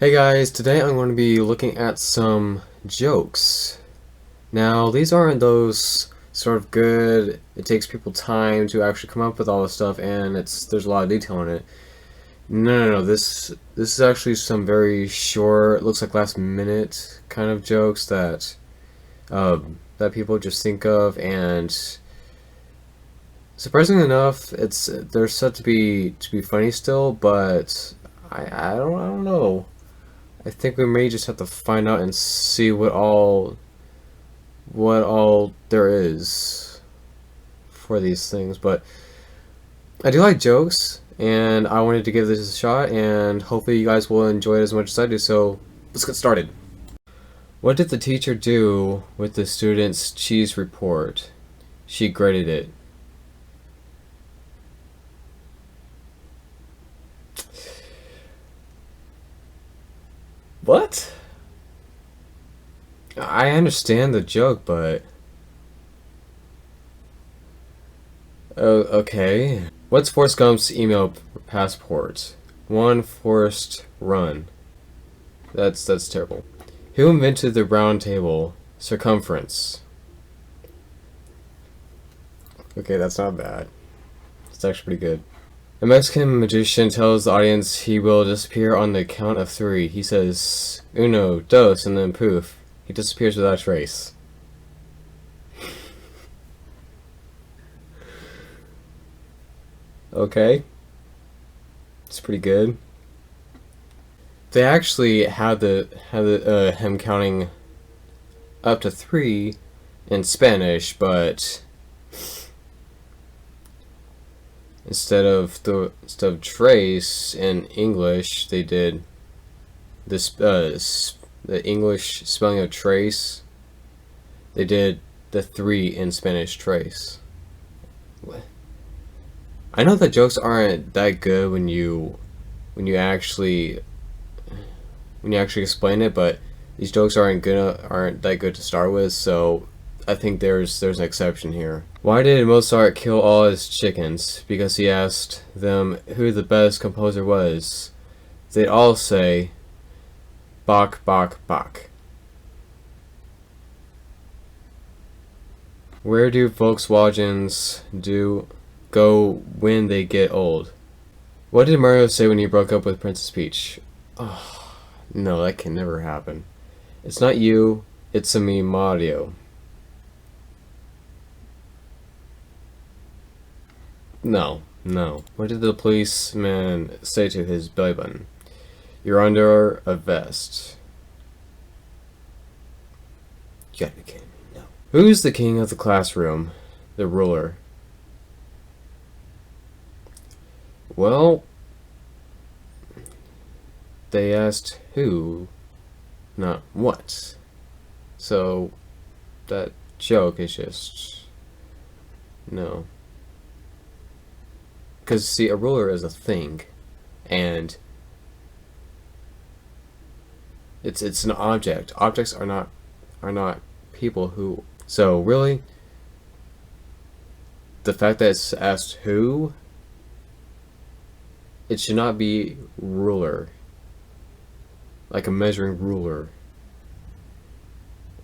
Hey guys, today I'm going to be looking at some jokes. Now, these aren't those sort of good, it takes people time to actually come up with all this stuff and there's a lot of detail in it. No, this is actually some very short, looks like last minute kind of jokes that people just think of, and surprisingly enough, they're set to be funny still, but I don't know. I think we may just have to find out and see what all there is for these things. But I do like jokes, and I wanted to give this a shot, and hopefully you guys will enjoy it as much as I do. So let's get started. What did the teacher do with the student's cheese report? She graded it. What? I understand the joke, but oh, okay. What's Forrest Gump's email passport? One Forrest run. That's terrible. Who invented the round table? Circumference. Okay, that's not bad. It's actually pretty good. A Mexican magician tells the audience he will disappear on the count of three. He says, uno, dos, and then poof. He disappears without a trace. Okay. It's pretty good. They actually had him counting up to three in Spanish, but instead of trace in English, they did this the English spelling of trace. They did the three in Spanish trace. What? I know that jokes aren't that good when you actually explain it, but these jokes aren't that good to start with, so I think there's an exception here. Why did Mozart kill all his chickens? Because he asked them who the best composer was. They'd all say Bach, Bach, Bach. Where do Volkswagens go when they get old? What did Mario say when he broke up with Princess Peach? Oh, no, that can never happen. It's not you, it's a me, Mario. No. What did the policeman say to his belly button? You're under a vest. You gotta be kidding me. No. Who's the king of the classroom? The ruler. Well, they asked who, not what. So, that joke is just... no. Because, see, a ruler is a thing, and it's an object. Objects are not people who... So, really, the fact that it's asked who, it should not be ruler, like a measuring ruler.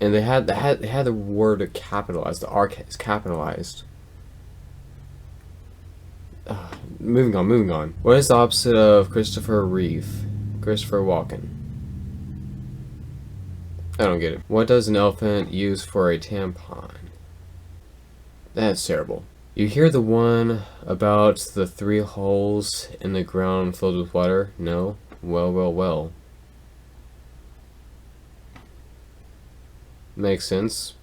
And they had the word capitalized. The R is capitalized. Moving on. What is the opposite of Christopher Reeve? Christopher Walken. I don't get it. What does an elephant use for a tampon? That's terrible. You hear the one about the 3 holes in the ground filled with water? No? Well. Makes sense.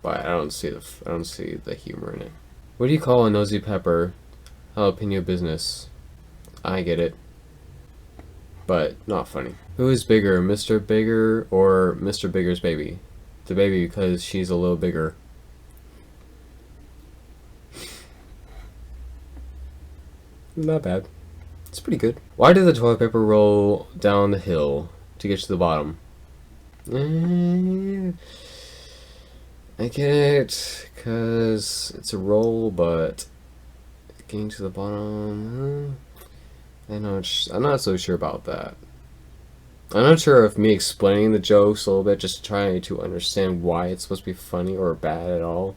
But I don't see the humor in it. What do you call a nosy pepper? Jalapeno business. I get it. But not funny. Who is bigger, Mr. Bigger or Mr. Bigger's baby? The baby, because she's a little bigger. Not bad. It's pretty good. Why did the toilet paper roll down the hill to get to the bottom? I get it, because it's a roll, but getting to the bottom, I'm not so sure about that. I'm not sure if me explaining the jokes a little bit, just trying to understand why it's supposed to be funny or bad at all,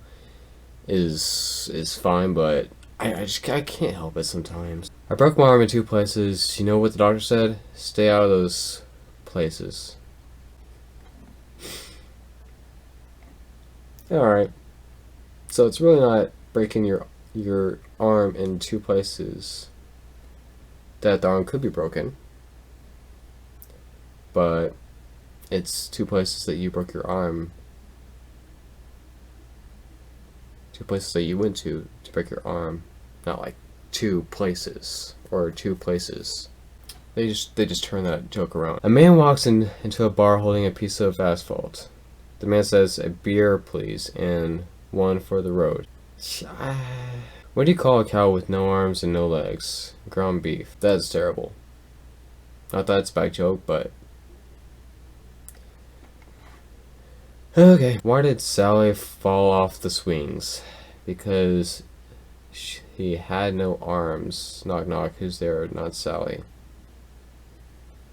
is fine, but I can't help it sometimes. I broke my arm in 2 places. You know what the doctor said? Stay out of those places. Alright. So it's really not breaking your arm in 2 places that the arm could be broken. But it's 2 places that you broke your arm. 2 places that you went to break your arm. Not like 2 places or 2 places. They just turn that joke around. A man walks into a bar holding a piece of asphalt. The man says, "A beer, please, and one for the road." What do you call a cow with no arms and no legs? Ground beef. That's terrible. Not that it's a bad joke, but... Okay. Why did Sally fall off the swings? Because he had no arms. Knock knock, who's there? Not Sally.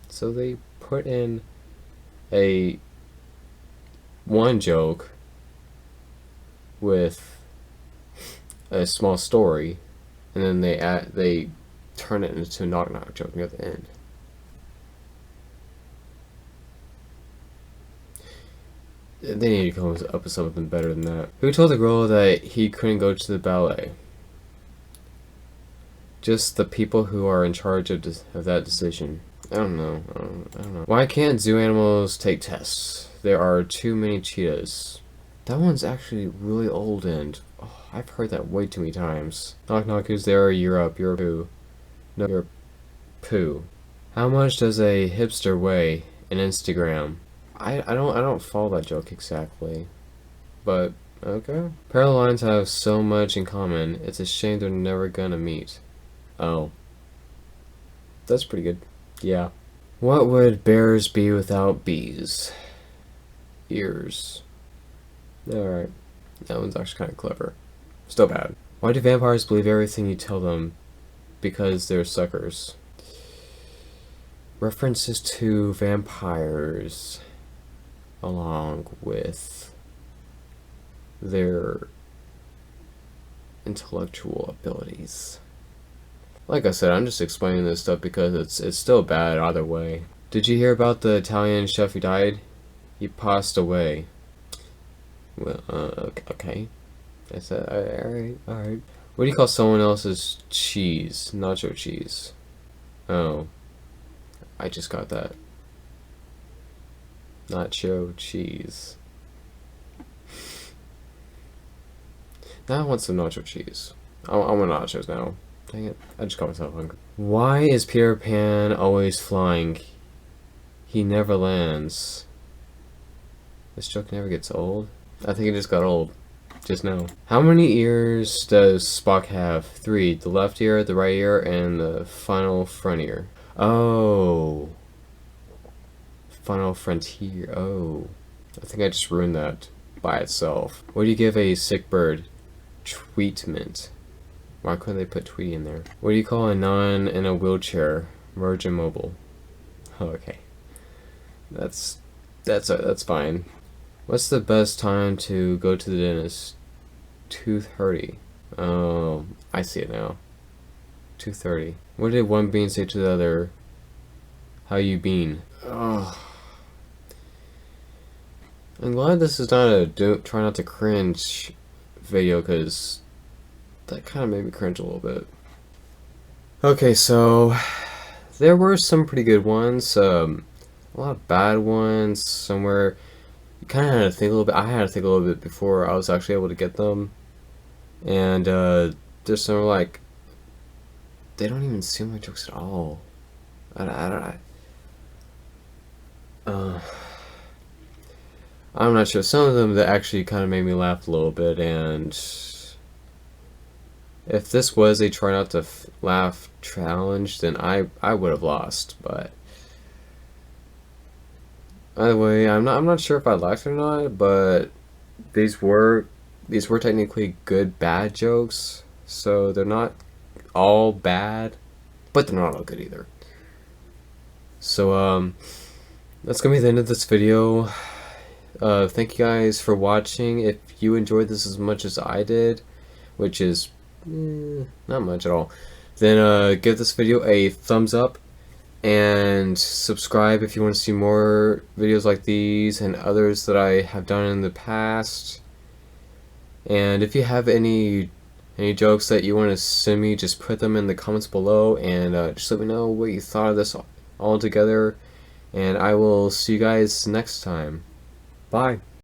So they put in one joke with a small story, and then they turn it into a knock knock joke near the end. They need to come up with something better than that. Who told the girl that he couldn't go to the ballet? Just the people who are in charge of that decision. I don't know. I don't know. Why can't zoo animals take tests? There are too many cheetahs. That one's actually really old, and I've heard that way too many times. Knock knock, who's there? You're up. You're poo. No, you're poo. How much does a hipster weigh in Instagram? I don't follow that joke exactly, but okay. Parallel lines have so much in common. It's a shame they're never gonna meet. Oh, that's pretty good. Yeah. What would bears be without bees? Ears. Alright. That one's actually kind of clever. Still bad. Why do vampires believe everything you tell them? Because they're suckers. References to vampires along with their intellectual abilities. Like I said, I'm just explaining this stuff because it's still bad either way. Did you hear about the Italian chef who died? He passed away. Well, okay. I said, alright. What do you call someone else's cheese? Nacho cheese. Oh. I just got that. Nacho cheese. Now I want some nacho cheese. I want nachos now. Dang it. I just got myself hungry. Why is Peter Pan always flying? He never lands. This joke never gets old. I think it just got old. Just now. How many ears does Spock have? 3. The left ear, the right ear, and the final front ear. Oh. Final frontier. Oh. I think I just ruined that by itself. What do you give a sick bird? Treatment. Why couldn't they put Tweety in there? What do you call a nun in a wheelchair? Virgin Mobile. Oh, okay. That's fine. What's the best time to go to the dentist? 2:30. Oh, I see it now. 2:30. What did one bean say to the other? How you been? Oh. I'm glad this is not a try not to cringe video, because that kind of made me cringe a little bit. Okay, so there were some pretty good ones, a lot of bad ones somewhere. You kind of had to think a little bit. I had to think a little bit before I was actually able to get them. And there's some like, they don't even seem like jokes at all. I'm not sure. Some of them that actually kind of made me laugh a little bit, and if this was a try not to laugh challenge, then I would have lost. But either way, I'm not sure if I laughed or not. But these were technically good bad jokes, so they're not all bad, but they're not all good either. So that's gonna be the end of this video. Thank you guys for watching. If you enjoyed this as much as I did, which is not much at all, then give this video a thumbs up and subscribe if you want to see more videos like these and others that I have done in the past. And if you have any jokes that you want to send me, just put them in the comments below, and just let me know what you thought of this all together. And I will see you guys next time. Bye.